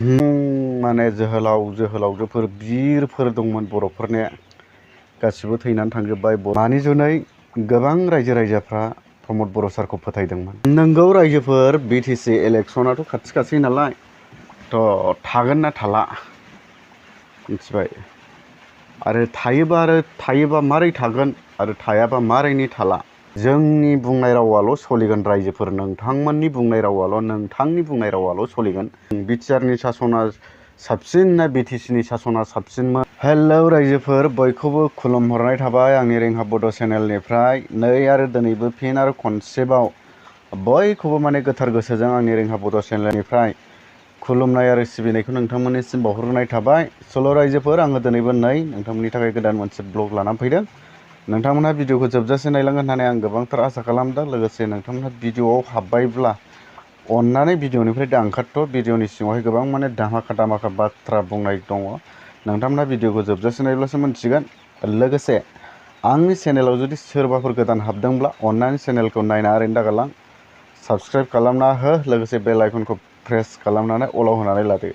माने जोहोलावजोफोर बिरफोर दंमोन बर'फोरनिया गासिबो थैनानै थांजोब्बाय। मानि जुनै गोबां रायजो राजाफ्रा प्रमद बर' सारखौ फोथायदोंमोन। नोंगौ रायजोफोर बिटिसि इलेक्सनाथ' खाथि नालाय थ' थागोन ना थाला मिथिबाय। आरो थायोबा मारै थागोन आरो थायाबा मारैनि थाला। जोंनि बुंनाय रावाल' सोलिगोन रायजोफोर, नोंथांमोननि बुंनाय रावाल', नोंथांनि बुंनाय रावाल' सोलिगोन। बिटिआरनि सासना साबसिन ना बिटिसिनि सासना साबसिनमोन? हेलौ रायजोफोर, बयखौबो खुलुमहरनाय थाबाय आंनि रेंहा बड' चेनेलनिफ्राय। नै आरो दिनैबो फिन आरो खनसेबाव बयखौबो माने गोथार गोसोजों आंनि रेंहा बड' चेनेलनिफ्राय खुलुमनाय आरो सिबिनायखौ नोंथांमोननिसिम बावहरनाय थाबाय। सल' रायजोफोर, आङो दिनैबो नोंथांमोननि थाखाय गोदान मोनसे ब्लग लानानै फैदों। नोंथांमोनहा भिडिअखौ जोबजासे नायलांगोन होननानै आं गोबांथार आसा खालामदों। लोगोसे नोंथांमोनहा भिडिअआव हाबबायब्ला अन्नानै भिडिअनिफ्राय दा ओंखारथ'। भिडिअनि सिङावहाय गोबां माने धामाका बाथ्रा बुंनाय दङ। नोंथांमोनहा भिडिअखौ जोबजासे नायब्लासो मोनथिगोन। लोगोसे आंनि चेनेलाव जुदि सोरबाफोर गोदान हाबदोंब्ला अन्नानै चेनेलखौ नायना ओरैनो दागारलां, साबस्क्राइब खालामना हो। लोगोसे बेल आइकनखौ प्रेस खालामनानै अलाव होनानै लादो,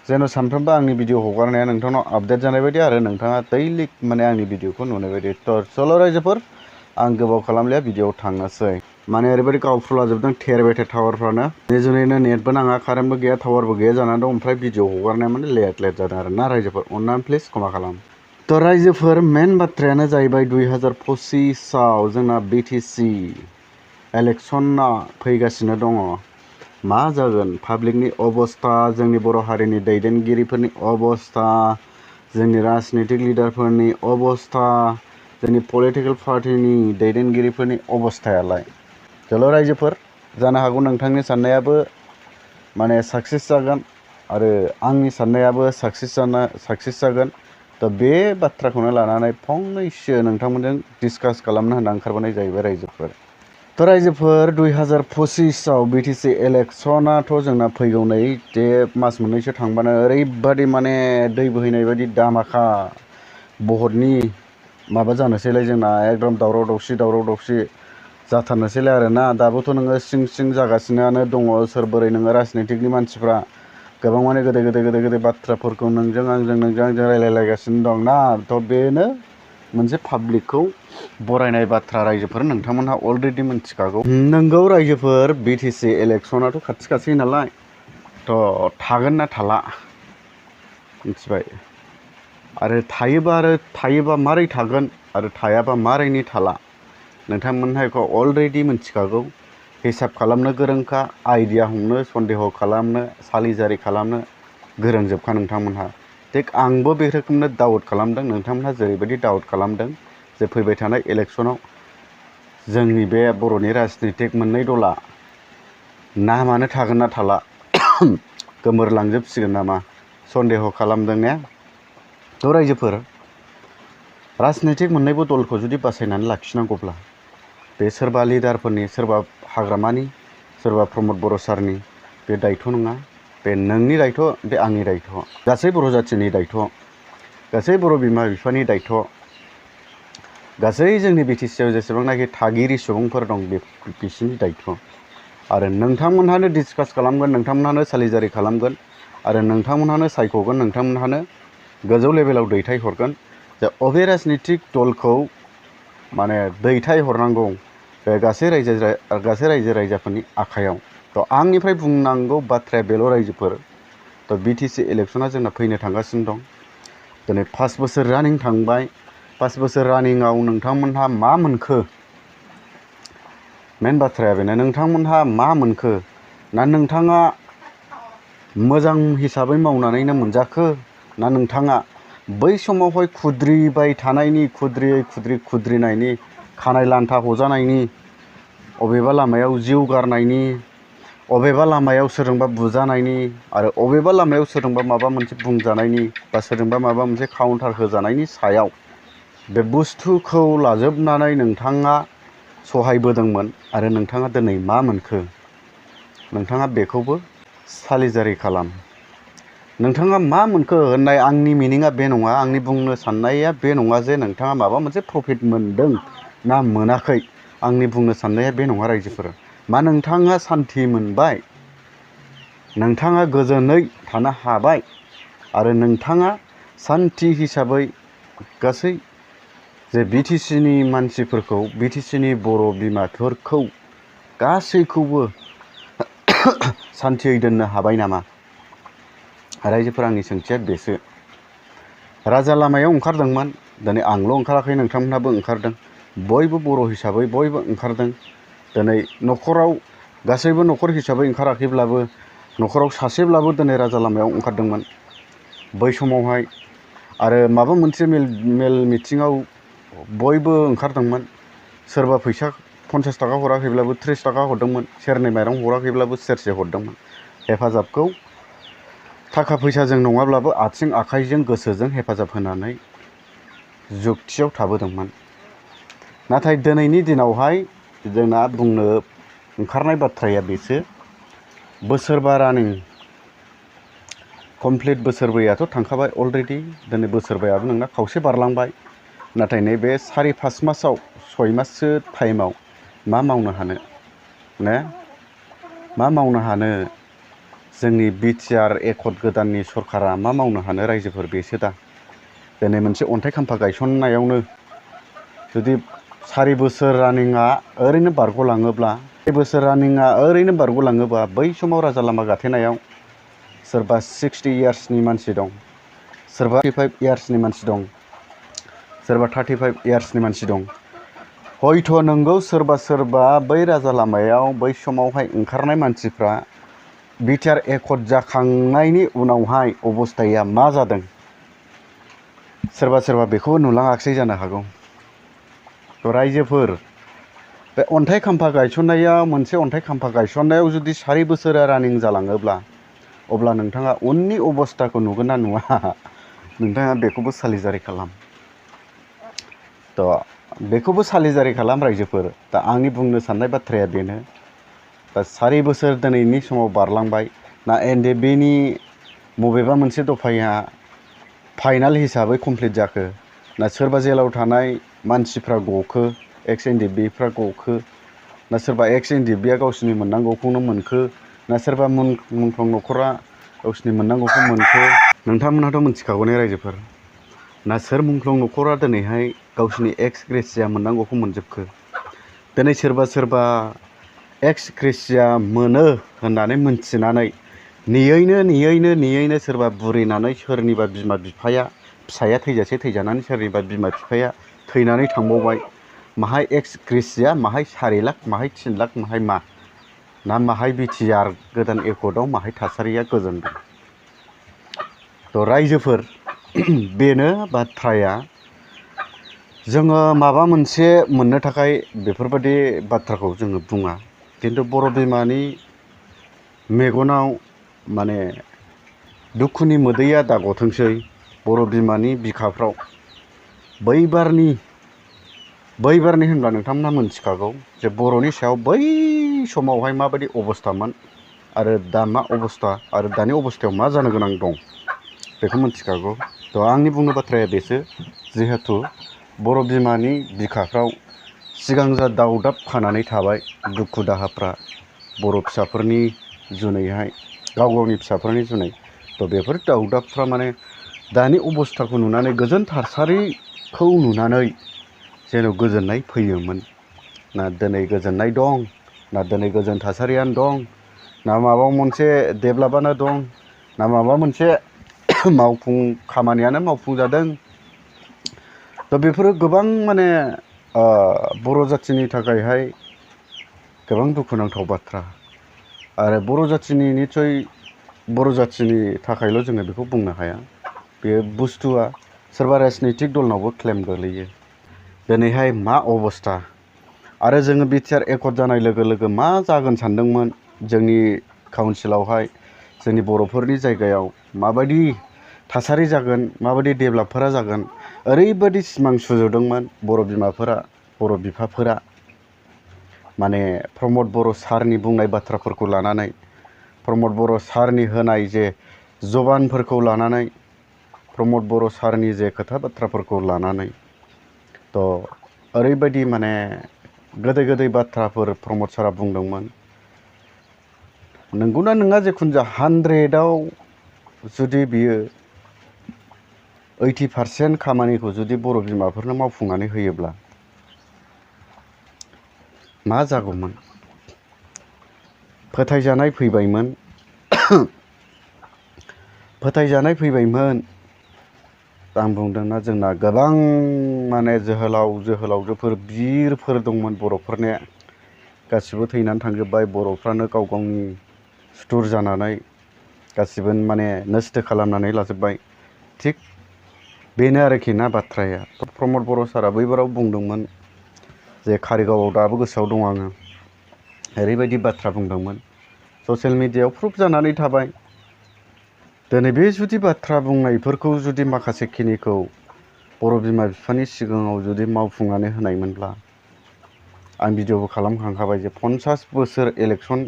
जेन' सानफ्रोमबो आंनि भिडिअ हगारनाया नोंथांनाव आपडेट जानाय बायदि आरो नोंथाङा दैलि माने आंनि भिडिअखौ नुनाय बायदि। थ' सल' रायजोफोर, आं गोबाव खालामलिया, भिडिअआव थांनोसै। माने ओरैबायदि गावफ्रुलाजोबदों थेरबेथे टावारफ्रानो। जुनैनो नेटबो नाङा, कारेन्टबो गैया, टावारबो गैया जानानै दं। ओमफ्राय भिडिअ हगारनाया माने लेट जादों आरो ना रायजोफोर, अन्नानै प्लिज क्षमा खालाम। थ' रायजोफोर, मेन बाथ्रायानो जाहैबाय 2025आव जोंना बिटिसि इलेक्सना फैगासिनो दङ। मा जागोन पाब्लिकनि अबस्था, जोंनि बर' हारिनि दैदेनगिरिफोरनि अबस्था, जोंनि राजनितिक लिडारफोरनि अबस्था, जोंनि पलिटिकेल पार्टिनि दैदेनगिरिफोरनि अबस्थायालाय। हेल' रायजोफोर, जानो हागौ नोंथांनि साननायाबो माने साक्सेस जागोन आरो आंनि साननायाबो साक्सेस जागोन। थ' बे बाथ्राखौनो लानानै फंनैसो नोंथांमोनजों डिसकास खालामनो होनना ओंखारबोनाय जाहैबाय रायजोफोर। थ' रायजोफोर, 2025आव बिटिसि इलेक्सनाथ' जोंना फैगौ नै जे मास मोननैसो थांबानो ओरैबादि माने दै बोहैनाय बायदि धामाका भटनि माबा जानोसैलाय जोंना, एकदम दावराव दावसि जाथारनोसैलाय आरो ना। दाबोथ' नोङो सिं जागासिनोआनो दङ। सोर बोरै नोङो राजनितिकनि मानसिफ्रा गोबां माने गोदै बाथ्राफोरखौ नोंजों आंजों रायलायलायगासिनो दं ना। थ' बेनो मोनसे पाब्लिकखौ बरायनाय बाथ्रा रायजोफोर, नोंथांमोनहा अलरेडि मिथिखागौ। नोंगौ रायजोफोर, बिटिसि इलेक्सनाथ' खाथि नालाय थ' थागोन ना थाला मिथिबाय। आरो थायोबा मारै थागोन आरो थायाबा मारैनि थाला। नोंथांमोनहा बेखौ अलरेडि मिथिखागौ। हिसाब खालामनो गोरोंखा, आइडिया हमनो, सन्देह खालामनो, सालिजारि खालामनो गोरोंजोबखा नोंथांमोनहा। थिग आंबो बे रोखोमनो डाउट खालामदों, नोंथांमोनहा जेरैबायदि डाउट खालामदों जे फैबाय थानाय इलेक्सनाव जोंनि बे बर'नि राजनितिक मोननै दला नामानो थागोन ना थाला, गोमोरलांजोबसिगोन नामा सन्देह खालामदों ने। थ' रायजोफोर, राजनितिक मोननैबो दलखौ जुदि बासायनानै लाखिनांगौब्ला बे सोरबा लिडारफोरनि, सोरबा हाग्रामानि, सोरबा प्रमद बर' सारनि बे दायथ' नङा। बे नोंनि दायथ', बे आंनि दायथ', गासै बर' जाथिनि दायथ', गासै बर' बिमा बिफानि दायथ', गासै जोंनि बिटिसिआव जेसेबांनाखि थागिरि सुबुंफोर दं बिसोरनि दायथ'। आरो नोंथांमोनहानो डिसकास खालामगोन, नोंथांमोनहानो सालिजारि खालामगोन आरो नोंथांमोनहानो सायख'गोन, नोंथांमोनहानो गोजौ लेभेलाव दैथायहरगोन जे अबे राजनितिक दलखौ माने दैथायहरनांगौ बे गासै रायजो राजाफोरनि आखायाव। थ' आंनिफ्राय बुंनांगौ बाथ्राया बेल' रायजोफोर। थ' बिटिसि इलेक्सना जोंना फैनो थांगासिनो दं। दिनै 5 बोसोर रानिं थांबाय। 5 बोसोर रानिंआव नोंथांमोनहा मा मोनखो? मेन बाथ्राया बेनो, नोंथांमोनहा मा मोनखो? ना नोंथाङा मोजां हिसाबै मावनानैनो मोनजाखो, ना नोंथाङा बै समावहाय खुद्रिबाय थानायनि, खुद्रिनायनि, खानाय लान्था हजानायनि, अबेबा लामायाव जिउ गारनायनि, अबेबा लामायाव सोरजोंबा बुजानायनि, आरो अबेबा लामायाव सोरजोंबा माबा मोनसे बुंजानायनि बा सोरजोंबा माबा मोनसे काउन्टार होजानायनि सायाव बे बुस्थुखौ लाजोबनानै नोंथाङा सहायबोदोंमोन आरो नोंथाङा दिनै मा मोनखो? नोंथाङा बेखौबो सालिजारि खालाम। नोंथाङा मा मोनखो होननाय आंनि मिनिङा बे नङा, आंनि बुंनो साननाया बे नङा जे नोंथाङा माबा मोनसे प्रफिट मोनदों ना मोनाखै। आंनि बुंनो साननाया बे नङा रायजोफोर। मा नोंथाङा सान्थि मोनबाय? नोंथाङा गोजोनै थानो हाबाय आरो नोंथाङा सान्थि हिसाबै गासै जे बिटिसिनि मानसिफोरखौ बिटिसिनि बर' बिमाफोरखौ गासैखौबो सान्थियै दोननो हाबाय नामा? रायजोफोर आंनि सोंथिया बेसो। राजा लामायाव ओंखारदोंमोन, दिनै आंल' ओंखाराखै, नोंथांमोनहाबो ओंखारदों, बयबो बर' हिसाबै बयबो ओंखारदों। दिनै न'खराव गासैबो न'खर हिसाबै ओंखाराखैब्लाबो न'खराव सासेब्लाबो दिनै राजा लामायाव ओंखारदोंमोन बै समावहाय। आरो माबा मोनसे मेल मिथिङाव बयबो ओंखारदोंमोन। सोरबा फैसा 50 थाखा हराखैब्लाबो 30 थाखा हरदोंमोन, सेरनै माइरं हराखैब्लाबो सेरसे हरदोंमोन। हेफाजाबखौ थाखा फैसाजों नङाब्लाबो आथिं आखाइजों गोसोजों हेफाजाब होनानै जुक्तियाव थाबोदोंमोन। नाथाय दिनैनि दिनावहाय जोंना बुंनो ओंखारनाय बाथ्राया बेसो, बोसोरबा रानिं कमप्लिट बोसोरब्रैयाथ' थांखाबाय अलरेडि, दिनै बोसोरबायाबो नोंना खावसे बारलांबाय। नाथाय नैबे 4-5 मासाव 6 माससो टाइमाव मा मावनो हानो ने? मा मावनो हानो? जोंनि बिटिआर एकट गोदाननि सरकारा मा मावनो हानो रायजोफोर? बेसो दा। दिनै मोनसे अन्थाइ खाम्फा गायसननायावनो जुदि 4 बोसोर रानिंआ ओरैनो बारग'लाङोब्ला, 4 बोसोर रानिंआ ओरैनो बारग'लाङोबा, बै समाव राजा लामा गाथेनायाव सोरबा 60 इयार्सनि मानसि दं, सोरबा 35 इयार्सनि मानसि दं, सोरबा 35 इयार्सनि मानसि दं। हयथ' नोंगौ सोरबा बै राजा लामायाव बै समावहाय ओंखारनाय मानसिफ्रा बिटिआर एकट जाखांनायनि उनावहाय अबस्थाया मा जादों, सोरबा बेखौबो नुलाङाखिसै जानो हागौ। रायजोफोर, बे अन्थाइ खाम्फा गायसननायाव, मोनसे अन्थाइ खाम्फा गायसननायाव जुदि 4 बोसोरा रानिं जालाङोब्ला, अब्ला नोंथाङा उननि अबस्थाखौ नुगोन ना नुवा? नोंथाङा बेखौबो सालिजारि खालाम। बेखौबो सालिजारि खालाम रायजोफोर। दा आंनि बुंनो साननाय बाथ्राया बेनो, दा 4 बोसोर दिनैनि समाव बारलांबाय ना, एनडिएफबिनि बबेबा मोनसे दफाया फाइनाल हिसाबै कमप्लिट जाखो, ना सोरबा जेलाव थानाय मानसिफ्रा गखो, एक्स एनडिएफबिफ्रा गखो, ना सोरबा एक्स एनडिएफबिया गावसिनि मोननांगौखौनो मोनखो, ना सोरबा मुंख्लं न'खरा गावसिनि मोननांगौखौ मोनखो? नोंथांमोनहाथ' मिथिखागौ ने रायजोफोर? ना सोर मुंख्लं न'खरा दिनैहाय गावसिनि एक्स ग्रेसिया मोननांगौखौ मोनजोबखो? दिनै सोरबा एक्स ग्रेसिया मोनो होननानै मोनथिनानै नेयैनो सोरबा बुरैनानै सोरनिबा बिमा बिफाया, फिसाया थैजासे थैजानानै सोरनिबा बिमा बिफाया थैनानै थांबावबाय। माहाय एक्स ग्रेसिया, माहाय 4 लाख, माहाय 3 लाख, माहाय मा? ना माहाय बिटिआर गोदान एकटआव माहाय थासारिया गोजोन दं? रायजोफोर, बेनो बाथ्राया। जोङो माबा मोनसे मोननो थाखाय बेफोरबायदि बाथ्राखौ जोङो बुङा, खिन्थु बर' बिमानि मेगनाव माने दुखुनि मोदैया दा गथोंसै। बर' बिमानि बिखाफ्राव बैबारनि होनब्ला नोंथांमोनहा मोनथिखागौ जे बर'नि सायाव बै समावहाय माबायदि अबस्थामोन आरो दा मा अबस्था, आरो दानि अबस्थायाव मा जानो गोनां दं, बेखौ मिथिखागौ। आंनि बुंनो बाथ्राया बेसो, जिहेथु बर' बिमानि बिखाफ्राव सिगां जा दावदाब खानानै थाबाय दुखु दाहाफ्रा बर' फिसाफोरनि जुनैहाय, गावनि फिसाफोरनि जुनै, बेफोर दावदाबफ्रा माने दानि अबस्थाखौ नुनानै, गोजोन थासारिखौ नुनानै जेन' गोजोननाय फैयोमोन। ना दिनै गोजोननाय दं, ना दिनै गोजोन थासारियानो दं, ना माबा मोनसे डेभेलपआनो दं, ना माबा मोनसे खामानियानो मावफुंजादों। बेफोरो गोबां माने बर' जाथिनि थाखायहाय गोबां दुखुनांथाव बाथ्रा। आरो बर' जाथिनि थाखायल' जोङो बेखौ बुंनो हाया। बे बुस्थुआ सोरबा राजनैतिक दलनावबो क्लेम गोलैयो। दिनैहाय मा अबस्था, आरो जोङो बिटिआर एकट जानाय लोगो लोगो मा जागोन सानदोंमोन, जोंनि काउन्सिलावहाय जोंनि बर'फोरनि जायगायाव माबायदि थासारि जागोन, माबायदि डेभेलपफोरा जागोन, ओरैबायदि सिमां सुजुदोंमोन बर' बिमाफोरा, बर' बिफाफोरा। माने प्रमद बर' सारनि बुंनाय बाथ्राफोरखौ लानानै, प्रमद बर' सारनि होनाय जे जबानफोरखौ लानानै, प्रमद बर' सारनि जे खोथा बाथ्राफोरखौ लानानै, ओरैबायदि माने गोदै बाथ्राफोर प्रमद सारा बुंदोंमोन। नंगौना नङा जिखुनु जा 100आव जुदि बियो 80% खामानिखौ जुदि बर' बिमाफोरनो मावफुंनानै होयोब्ला मा जागौमोन? फोथायजानाय फैबायमोन फोथायजानाय फैबायमोन। आं बुंदोंना जोंना गोबां माने जोहोलावजोफोर बिरफोर दंमोन बर'फोरनिया गासिबो थैनानै थांजोब्बाय। बर'फ्रानो गाव गावनि सुथुर जानानै गासिबो माने नस्थ' खालामनानै लाजोब्बाय। थिग बेनो आरोखि ना बाथ्राया। प्रमद बर' सारा बैबाराव बुंदोंमोन जे कारिगावआव दाबो गोसोआव दं आङो, ओरैबायदि बाथ्रा बुंदोंमोन ससियेल मिडियायाव प्रुफ जानानै थाबाय। दिनै बे जुदि बाथ्रा बुंनायफोरखौ जुदि माखासे खिनिखौ बर' बिमा बिफानि सिगाङाव जुदि मावफुंनानै होनायमोनब्ला, आं भिडिअबो खालामखांखाबाय जे 50 बोसोर इलेक्सन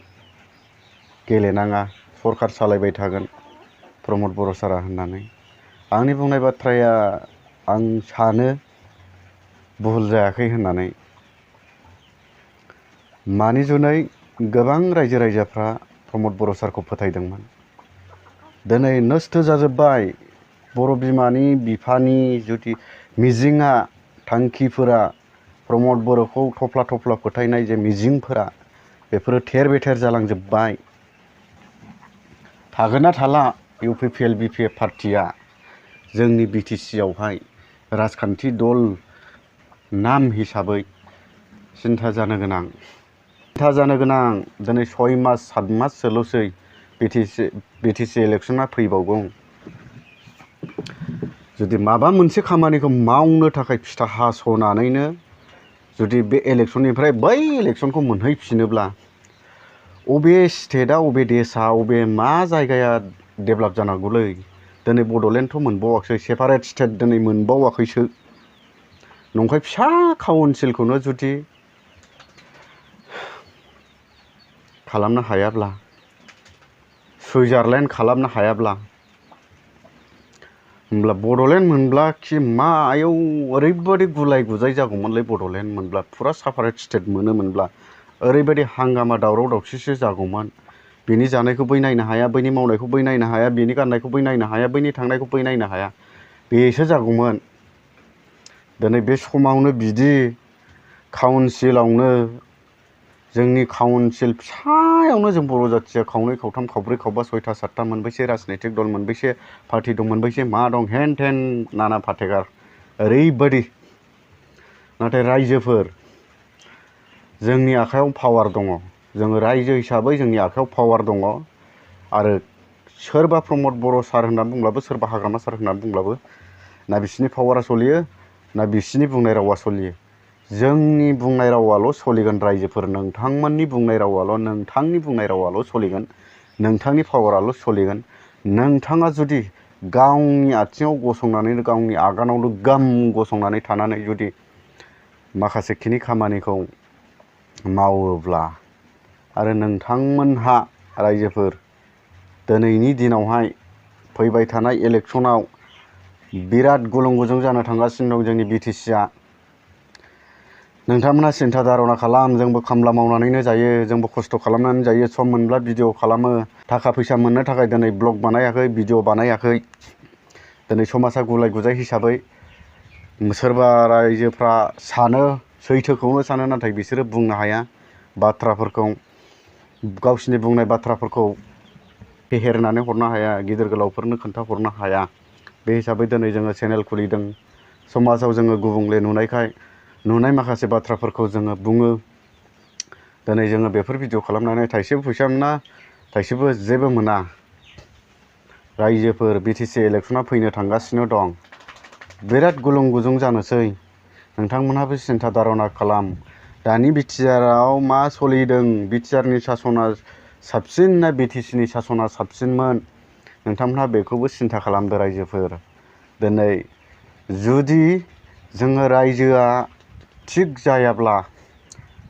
गेलेनाङा, सरखार सालायबाय थागोन प्रमद बर' सारा होननानै। आंनि बुंनाय बाथ्राया आं सानो भुल जायाखै होननानै। मानि जुनै गोबां रायजो राजाफ्रा प्रमद बर' सारखौ फोथायदोंमोन। दिनै नस्थ' जाजोब्बाय। बर' बिमानि बिफानि जुदि मिजिङा, थांखिफोरा, प्रमद बर'खौ थफ्ला थफ्ला फोथायनाय जे मिजिंफोरा, बेफोरो थेर बेथेर जालांजोब्बाय। थागोन ना थाला UPPL BPF पार्टिया जोंनि BTC आवहाय राजखान्थि दल नाम हिसाबै सिन्था जानो गोनां। दिनै 6 मास 7 माससोल'सै BTC इलेक्सना फैबावगौ। जुदि माबा मोनसे खामानिखौ मावनो थाखाय फिथा हास'नानैनो जुदि बे इलेक्सननिफ्राय बै इलेक्सनखौ मोनहैफिनोब्ला, अबे स्टेटआ, अबे देशआ, अबे मा जायगाया डेभेलप जानांगौलै? दिनै बड'लेण्डथ' मोनबावाखै, सेपारेट स्टेट दिनै मोनबावाखैसो। नंखाय फिसा काउन्सिलखौनो जुदि खालामनो हायाब्ला, सुइजारलेण्ड खालामनो हायाब्ला, होमब्ला बड'लेण्ड मोनब्ला खि मायाव ओरैबायदि गुलाय गुजाय जागौमोनलै। बड'लेण्ड मोनब्ला, फुरा सेपारेट स्टेट मोनोमोनब्ला ओरैबायदि हांगामा दावराव दावसिसो जागौमोन। बिनि जानायखौ बै नायनो हाया, बैनि मावनायखौ बै नायनो हाया, बिनि गाननायखौ बै नायनो हाया, बैनि थांनायखौ बै नायनो हाया, बेसो जागौमोन। दिनै बे समावनो बिदि काउन्सिलावनो, जोंनि काउन्सिल फिसायावनो जों बर' जाथिया खावनै खावथाम खावब्रै खावबा 6टा 7टा मोनबैसे राजनैतिक दल, मोनबैसे पार्टि दं, मोनबैसे मा दं, हेन थेन नाना फाटेगार ओरैबायदि। नाथाय रायजोफोर, जोंनि आखायाव पावार दङ। जोङो रायजो हिसाबै जोंनि आखायाव पावार दङ। आरो सोरबा प्रमद बर' सार होननानै बुंब्लाबो, सोरबा हाग्रामा सार होननानै बुंब्लाबो ना बिसिनि पावारा सलियो, ना बिसिनि बुंनाय रावा सलियो। जोंनि बुंनाय रावाल' सलिगोन। रायजोफोर, नोंथांमोननि बुंनाय रावाल', नोंथांनि बुंनाय रावाल' सलिगोन, नोंथांनि पावाराल' सलिगोन। नोंथाङा जुदि गावनि आथिङाव गसंनानैनो, गावनि आगानावनो गाम गसंनानै थानानै जुदि माखासे खिनि खामानिखौ मावोब्ला, आरो नोंथांमोनहा रायजोफोर दिनैनि दिनावहाय फैबाय थानाय इलेक्सनाव बिराद गुलुं गुजुं जानो थांगासिनो दं जोंनि BTCआ। नोंथांमोनहा सिन्था धारना खालाम, जोंबो खामला मावनानैनो जायो, जोंबो खस्थ' खालामनानै जायो, सम मोनब्ला भिडिअ खालामो। थाखा फैसा मोननो थाखाय दिनै ब्लग बानायाखै, भिडिअ बानायाखै। दिनै समाजा गुलाय गुजाय हिसाबै सोरबा रायजोफ्रा सानो, सैथोखौनो सानो, नाथाय बिसोरो बुंनो हाया बाथ्राफोरखौ, गावसिनि बुंनाय बाथ्राफोरखौ फेहेरनानै हरनो हाया, गिदिर गोलावफोरनो खोन्थाहरनो हाया। बे हिसाबै दिनै जोङो चेनेल खुलिदों। समाजाव जोङो गुबुंले नुनायखाय, नुनाय माखासे बाथ्राफोरखौ जोङो बुङो। दिनै जोङो बेफोर भिडिअ खालामनानै थाइसेबो फैसा मोना, थाइसेबो जेबो मोना। रायजोफोर, BTC इलेक्सना फैनो थांगासिनो दं। बिराद गुलुं गुजुं जानोसै। नोंथांमोनहाबो सिन्था धारना खालाम। दानि बिटिआरआव मा सलिदों, बिटिआरनि सासना साबसिन ना BTCनि सासना साबसिनमोन, नोंथांमोनहा बेखौबो सिन्था खालामदो रायजोफोर। दिनै जुदि जोङो रायजोआ थिग जायाब्ला,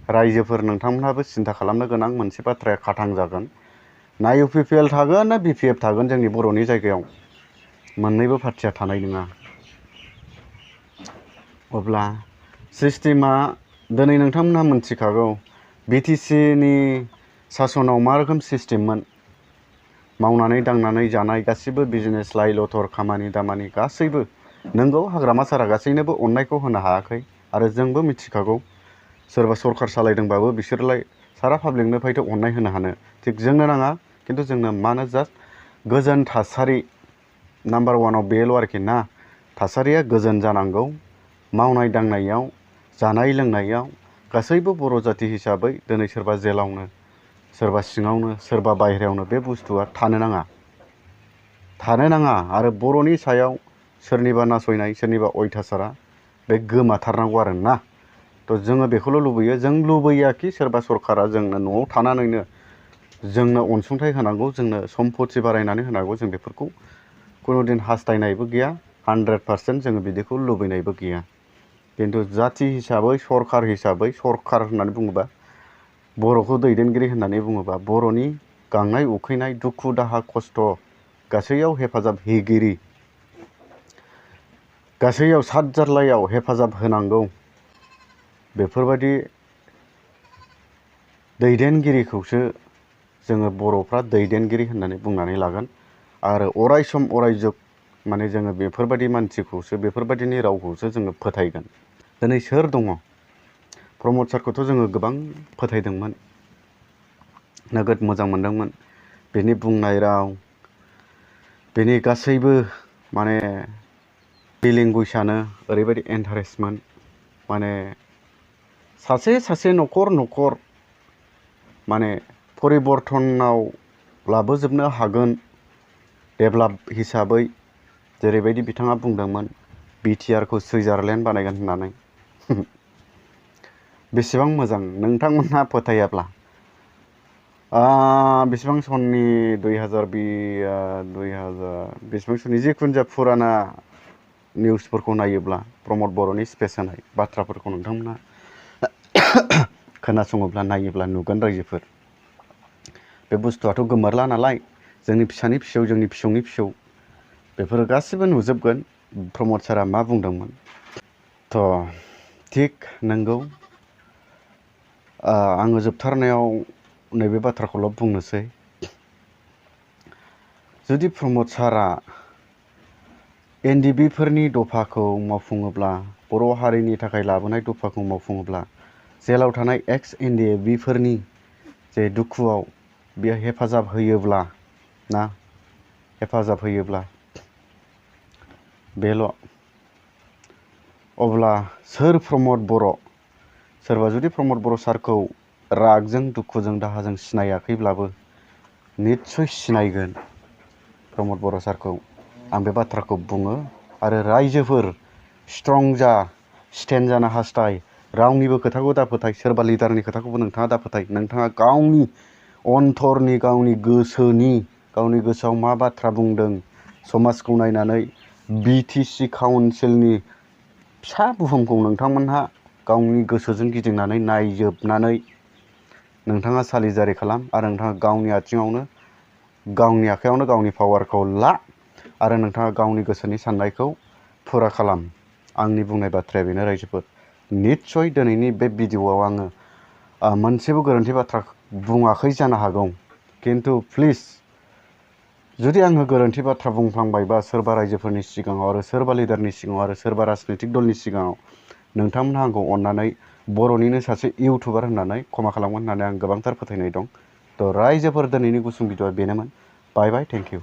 रायजोफोर नोंथांमोनहाबो सिन्था खालामनो गोनां मोनसे बाथ्राया खाथां जागोन। ना UPPL थागोन, ना BPF थागोन जोंनि बर'नि जायगायाव। मोननैबो पार्टिया थानाय नङा। अब्ला सिस्टेमा दिनै नोंथांमोनहा मोनथिखागौ, BTCनि सासनाव मा रोखोम सिस्टेममोन मावनानै दांनानै जानाय गासिबो बिजनेस लाइ लथर खामानि दामानि गासैबो नोंगौ हाग्रामा सारा गासैनोबो अननायखौ होनो हायाखै आरो जोंबो मिथिखागौ सोरबा सरखार सालायदोंबाबो बिसोरलाय सारा पाब्लिकनो फायथ' अननाय होनो हानो थिग जोंनो नाङा खिन्थु जोंनो मानो जास्ट गोजोन थासारि नाम्बार वानाव बेल' आरोखि ना थासारिया गोजोन जानांगौ मावनाय दांनायाव जानाय लोंनायाव गासैबो बर' जाथि हिसाबै दिनै सोरबा जेलावनो सोरबा सिङावनो सोरबा बायह्रायावनो बे बुस्थुआ थानो नाङा आरो बर'नि सायाव सोरनिबा नासयनाय सोरनिबा अयथासारा बे गोमाथारनांगौ आरो ना थ' जोङो बेखौल' लुबैयो जों लुबैयाखि सोरबा सरकारा जोंनो न'आव थानानैनो जोंनो अनसुंथाइ होनांगौ जोंनो सम्पति बारायनानै होनांगौ जों बेफोरखौ खुनुदिन हास्थायनायबो गैया 100% जोङो बिदिखौ लुबैनायबो गैया खिन्थु जाथि हिसाबै सरखार होननानै बुङोबा बर'खौ दैदेनगिरि होननानै बुङोबा बर'नि गांनाय उखैनाय दुखु दाहा खस्थ' गासैयाव हेफाजाब होगिरि गासैयाव सात जारलायाव हेफाजाब होनांगौ बेफोरबायदि दैदेनगिरिखौसो जोङो बर'फ्रा दैदेनगिरि होननानै बुंनानै लागोन आरो अरायसम अरायजुग माने जोङो बेफोरबायदि मानसिखौसो बेफोरबायदिनि रावखौसो जोङो फोथायगोन दिनै सोर दङ प्रमद सारखौथ' जोङो गोबां फोथायदोंमोन नोगोद मोजां मोनदोंमोन बेनि बुंनाय राव बेनि गासैबो माने लेंगुवेजआनो ओरैबायदि इन्टारेस्टमोन माने सासे न'खर माने परिबर्तनाव लाबोजोबनो हागोन डेभेलप हिसाबै जेरैबायदि बिथाङा बुंदोंमोन बिटिआरखौ सुइजारलेण्ड बानायगोन होननानै बेसेबां मोजां नोंथांमोनहा फोथायाब्ला बेसेबां सननि 2000 बेसेबां सननि जिखुनु जा फुराना निउसफोरखौ नायोब्ला प्रमद बर'नि स्पेस होनाय बाथ्राफोरखौ नोंथांमोना खोनासङोब्ला नायोब्ला नुगोन रायजोफोर बे बुस्थुआथ' गोमोरला नालाय जोंनि फिसानि फिसौ जोंनि फिसौनि फिसौ बेफोरो गासिबो नुजोबगोन प्रमद सारा मा बुंदोंमोन थ' थिग नंगौ आङो जोबथारनायाव नैबे बाथ्राखौल' बुंनोसै जुदि प्रमद सारा एनडिबिफोरनि दफाखौ मावफुङोब्ला बर' हारिनि थाखाय लाबोनाय दफाखौ मावफुङोब्ला जेलाव थानाय एक्स एनडिबिफोरनि जे दुखुआव बेयो हेफाजाब होयोब्ला बेल' अब्ला सोर प्रमद बर' सोरबा जुदि प्रमद बर' सारखौ रागजों दुखुजों दाहाजों सिनायाखैब्लाबो निस्सय सिनायगोन प्रमद बर' सारखौ आं बे बाथ्राखौ बुङो आरो रायजोफोर स्ट्रं जा स्टेन्ड जानो हास्थाय रावनिबो खोथाखौ दाफोथाय सोरबा लिडारनि खोथाखौबो नोंथाङा दाफोथाय नोंथाङा गावनि अनथरनि गावनि गोसोआव मा बाथ्रा बुंदों समाजखौ नायनानै बिटिसि काउन्सिलनि फिसा बुहुमखौ नोंथांमोनहा गावनि गोसोजों गिदिंनानै नायजोबनानै नोंथाङा सालिजारि खालाम आरो नोंथाङा गावनि आखायावनो गावनि पावारखौ ला आरो नोंथाङा गावनि गोसोनि साननायखौ फुरा खालाम आंनि बुंनाय बाथ्राया बेनो रायजोफोर निस्सय दिनैनि बे भिडिअ'आव आङो मोनसेबो गोरोन्थि बाथ्रा बुङाखै जानो हागौ खिन्थु प्लिज जुदि आङो गोरोन्थि बाथ्रा बुंफ्लांबायबा सोरबा रायजोफोरनि सिगाङाव आरो सोरबा लिडारनि सिगाङाव आरो सोरबा राजनितिक दलनि सिगाङाव नोंथांमोनहा आंखौ अननानै बर'निनो सासे इउटुबार होननानै क्षमा खालामगोन होननानै आं गोबांथार फोथायनाय दं थ' रायजोफोर दिनैनि गुसुं भिडिअ'आ बेनोमोन बाय थेंक इउ